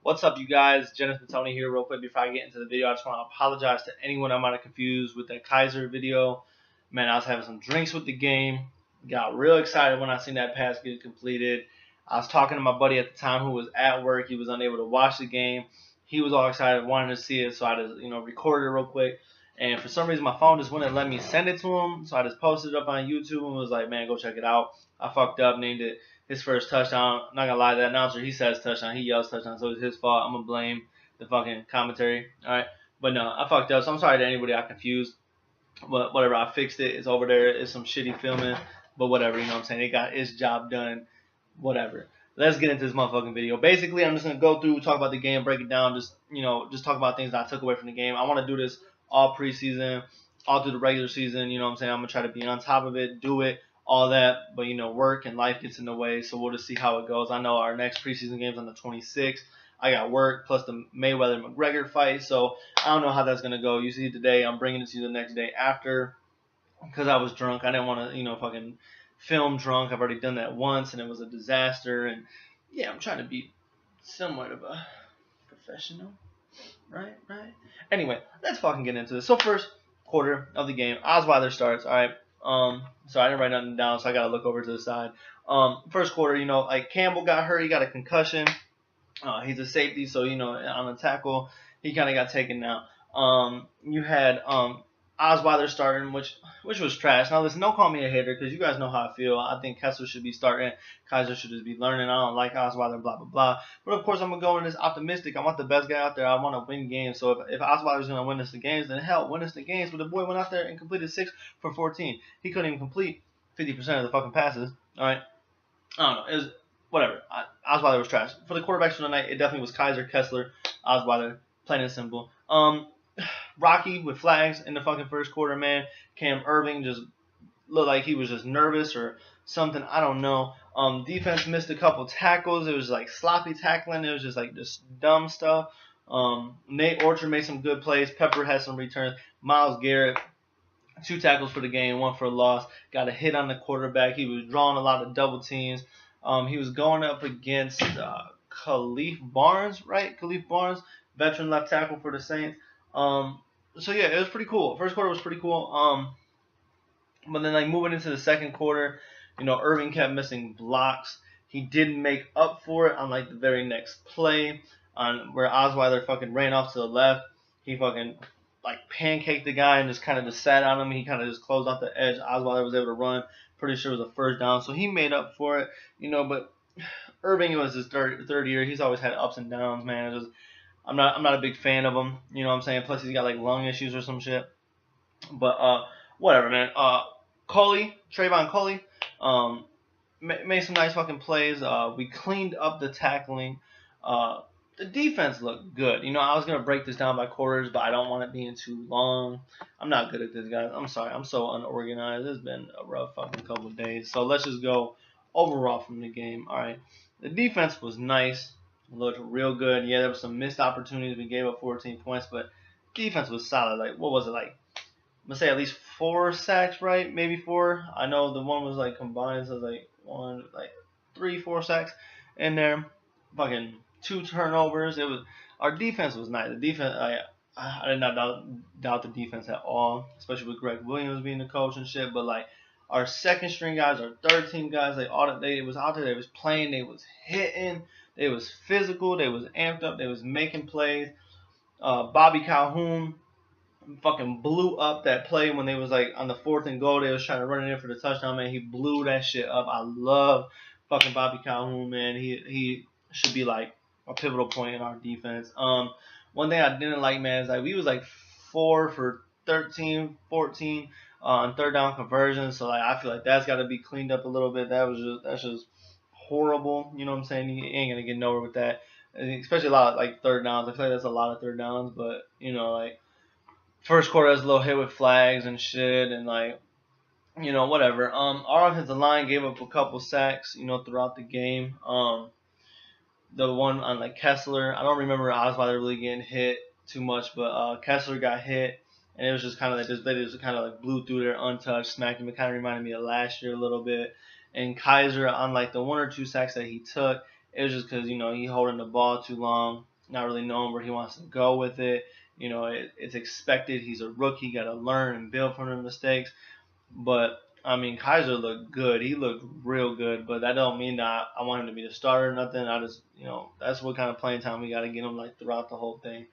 What's up, you guys? Jennifer Tony here. Real quick before I get into the video, I just want to apologize to anyone I might have confused with that Kaiser video. Man, I was having some drinks with the game. Got real excited when I seen that pass get completed. I was talking to my buddy at the time who was at work. He was unable to watch the game. He was all excited, wanting to see it, so I just recorded it real quick. And for some reason, my phone just wouldn't let me send it to him, so I just posted it up on YouTube and was like, man, go check it out. I fucked up, named it his first touchdown. I'm not gonna lie, the announcer, he says touchdown, he yells touchdown, so it's his fault. I'm gonna blame the fucking commentary. Alright. But no, I fucked up, so I'm sorry to anybody I confused. But whatever, I fixed it. It's over there. It's some shitty filming. But whatever, you know what I'm saying? It got its job done. Whatever. Let's get into this motherfucking video. Basically, I'm just gonna go through, talk about the game, break it down, just talk about things that I took away from the game. I wanna do this all preseason, all through the regular season, you know what I'm saying? I'm gonna try to be on top of it, do it, all that, but work and life gets in the way, so we'll just see how it goes. I know our next preseason game's on the 26th. I got work plus the Mayweather-McGregor fight, so I don't know how that's gonna go. You see today, I'm bringing it to you the next day after, because I was drunk. I didn't want to, fucking film drunk. I've already done that once, and it was a disaster. And yeah, I'm trying to be somewhat of a professional, right? Anyway, let's fucking get into this. So first quarter of the game, Osweiler starts. All right. So I didn't write nothing down, so I gotta look over to the side. First quarter, like Campbell got hurt, he got a concussion. He's a safety, so on the tackle, he kind of got taken down. You had Osweiler starting, which was trash. Now listen, don't call me a hater because you guys know how I feel. I think Kessler should be starting, Kaiser should just be learning. I don't like Osweiler, blah blah blah. But of course, I'm gonna go in this optimistic. I want the best guy out there. I want to win games. So if Osweiler's gonna win us the games, then hell, win us the games. But the boy went out there and completed 6 for 14. He couldn't even complete 50% of the fucking passes. All right, I don't know. It was whatever. Osweiler was trash. For the quarterbacks for the night, it definitely was Kaiser, Kessler, Osweiler, plain and simple. Rocky with flags in the fucking first quarter, man. Cam Irving just looked like he was just nervous or something. I don't know. Defense missed a couple tackles. It was like sloppy tackling. It was just like just dumb stuff. Nate Orchard made some good plays. Pepper had some returns. Myles Garrett, 2 tackles for the game, 1 for a loss. Got a hit on the quarterback. He was drawing a lot of double teams. He was going up against Khalif Barnes, right? Khalif Barnes, veteran left tackle for the Saints. So yeah, it was pretty cool. First quarter was pretty cool. But then like moving into the second quarter, Irving kept missing blocks. He didn't make up for it on like the very next play on where Osweiler fucking ran off to the left. He fucking like pancaked the guy and just kind of just sat on him. He kind of just closed off the edge. Osweiler was able to run. Pretty sure it was a first down, so he made up for it. But Irving, it was his third year. He's always had ups and downs, man. I'm not a big fan of him. You know what I'm saying? Plus he's got like lung issues or some shit. But whatever, man. Trayvon Coley, made some nice fucking plays. We cleaned up the tackling. The defense looked good. I was gonna break this down by quarters, but I don't want it being too long. I'm not good at this, guys. I'm sorry. I'm so unorganized. It's been a rough fucking couple of days. So let's just go overall from the game. All right. The defense was nice. Looked real good. Yeah, there were some missed opportunities. We gave up 14 points, but defense was solid. Like, what was it like? Let's say at least 4 sacks, right? Maybe 4. I know the one was like combined, so it was like 3-4 sacks in there. Fucking 2 turnovers. Our defense was nice. The defense, I did not doubt the defense at all, especially with Greg Williams being the coach and shit. But like our second string guys, our third team guys, they was out there. They was playing. They was hitting. They was physical. They was amped up. They was making plays. Bobby Calhoun fucking blew up that play when they was like on the 4th and goal. They was trying to run it in for the touchdown, man. He blew that shit up. I love fucking Bobby Calhoun, man. He should be like a pivotal point in our defense. One thing I didn't like, man, is like we was like 4 for 13, 14 on third down conversions. So like I feel like that's got to be cleaned up a little bit. That's just horrible. You know what I'm saying? You ain't gonna get nowhere with that, especially a lot of like third downs. I feel like that's a lot of third downs, but like first quarter has a little hit with flags and shit, and like whatever. Our offensive line gave up a couple sacks, throughout the game. The one on like Kessler, I don't remember Osweiler really getting hit too much, but Kessler got hit, and it was just kind of like they just kind of like blew through there untouched, smacked him. It kind of reminded me of last year a little bit. And Kaiser, on like the 1 or 2 sacks that he took, it was just because he holding the ball too long. not really knowing where he wants to go with it. You know, it's expected. He's a rookie, got to learn and build from the mistakes. But I mean, Kaiser looked good. He looked real good. But that don't mean that I want him to be the starter or nothing. I just, that's what kind of playing time we got to get him like throughout the whole thing.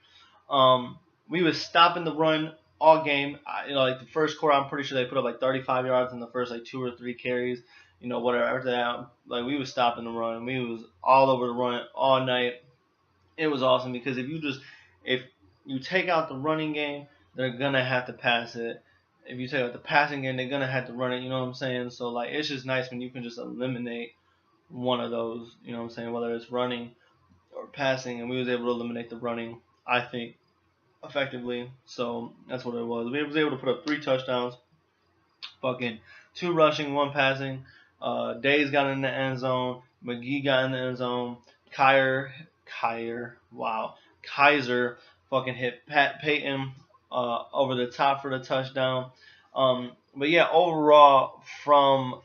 We was stopping the run all game. Like the first quarter, I'm pretty sure they put up like 35 yards in the first like 2 or 3 carries. Whatever. After that, like we was stopping the run. We was all over the run all night. It was awesome because if you take out the running game, they're gonna have to pass it. If you take out the passing game, they're gonna have to run it. You know what I'm saying? So like it's just nice when you can just eliminate one of those. You know what I'm saying? Whether it's running or passing, and we was able to eliminate the running, I think, effectively. So that's what it was. We was able to put up 3 touchdowns, fucking 2 rushing, 1 passing. Days got in the end zone. McGee got in the end zone. Kaiser fucking hit Pat Payton over the top for the touchdown. But yeah, overall from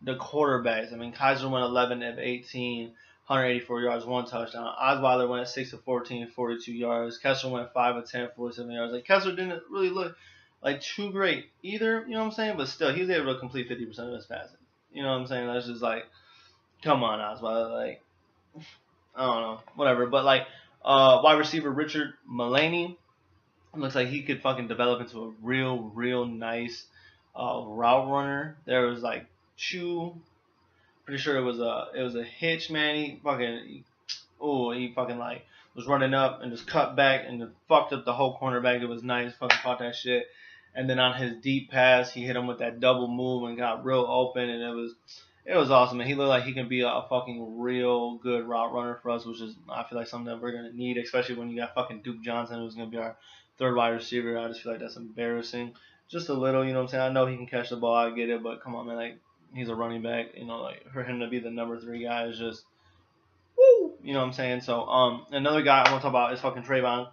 the quarterbacks, I mean, Kaiser went 11 of 18, 184 yards, 1 touchdown. Osweiler went 6 of 14, 42 yards. Kessler went 5 of 10, 47 yards. Like Kessler didn't really look like too great either, you know what I'm saying? But still, he was able to complete 50% of his passes. You know what I'm saying? That's just like, come on, Osweiler. Like, I don't know, whatever. But like, wide receiver Richard Mullaney looks like he could fucking develop into a real nice route runner. There was like 2, pretty sure it was a hitch, man. He fucking like was running up and just cut back and just fucked up the whole cornerback. It was nice, fucking caught that shit. And then on his deep pass, he hit him with that double move and got real open, and it was awesome. And he looked like he can be a fucking real good route runner for us, which is, I feel like, something that we're gonna need, especially when you got fucking Duke Johnson, who's gonna be our 3rd wide receiver. I just feel like that's embarrassing, just a little. You know what I'm saying? I know he can catch the ball, I get it, but come on, man, like he's a running back. Like for him to be the number 3 guy is just, woo. You know what I'm saying? So another guy I want to talk about is fucking Trayvon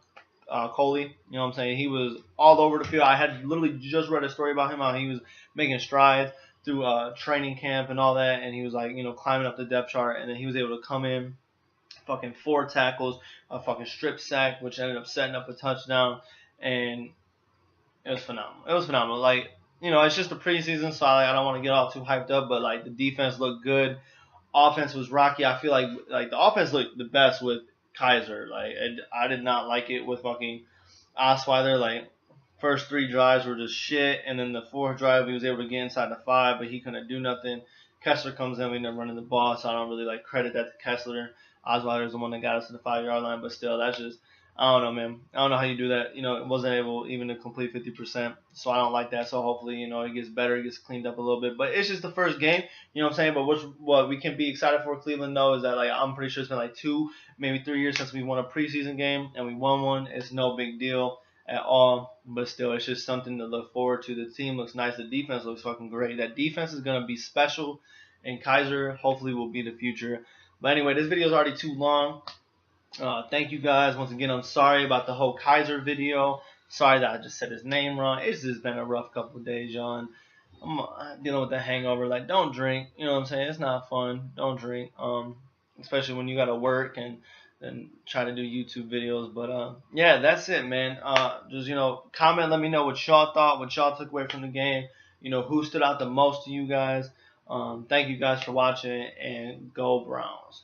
Coley. You know what I'm saying? He was all over the field. I had literally just read a story about him, how he was making strides through training camp and all that, and he was like, climbing up the depth chart, and then he was able to come in, fucking 4 tackles, a fucking strip sack, which ended up setting up a touchdown, and it was phenomenal. Like, it's just a preseason, so I don't want to get all too hyped up, but like the defense looked good. Offense was rocky. I feel like the offense looked the best with Kaiser. Like, I did not like it with fucking Osweiler. Like, first 3 drives were just shit, and then the 4th drive he was able to get inside the 5, but he couldn't do nothing. Kessler comes in, we ended up running the ball, so I don't really like credit that to Kessler. Osweiler is the one that got us to the 5-yard line, but still, that's just, I don't know, man. I don't know how you do that. It wasn't able even to complete 50%, so I don't like that. So hopefully, it gets better, it gets cleaned up a little bit. But it's just the first game, you know what I'm saying? But what we can be excited for Cleveland, though, is that, like, I'm pretty sure it's been like 2, maybe 3 years since we won a preseason game, and we won one. It's no big deal at all, but still, it's just something to look forward to. The team looks nice. The defense looks fucking great. That defense is going to be special, and Kaiser hopefully will be the future. But anyway, this video is already too long. Thank you guys. Once again, I'm sorry about the whole Kaiser video. Sorry that I just said his name wrong. It's just been a rough couple of days, John. I'm dealing with the hangover. Like, don't drink. You know what I'm saying? It's not fun. Don't drink. Especially when you got to work and try to do YouTube videos. But, yeah, that's it, man. Just, comment. Let me know what y'all thought, what y'all took away from the game. Who stood out the most to you guys. Thank you guys for watching, and go Browns.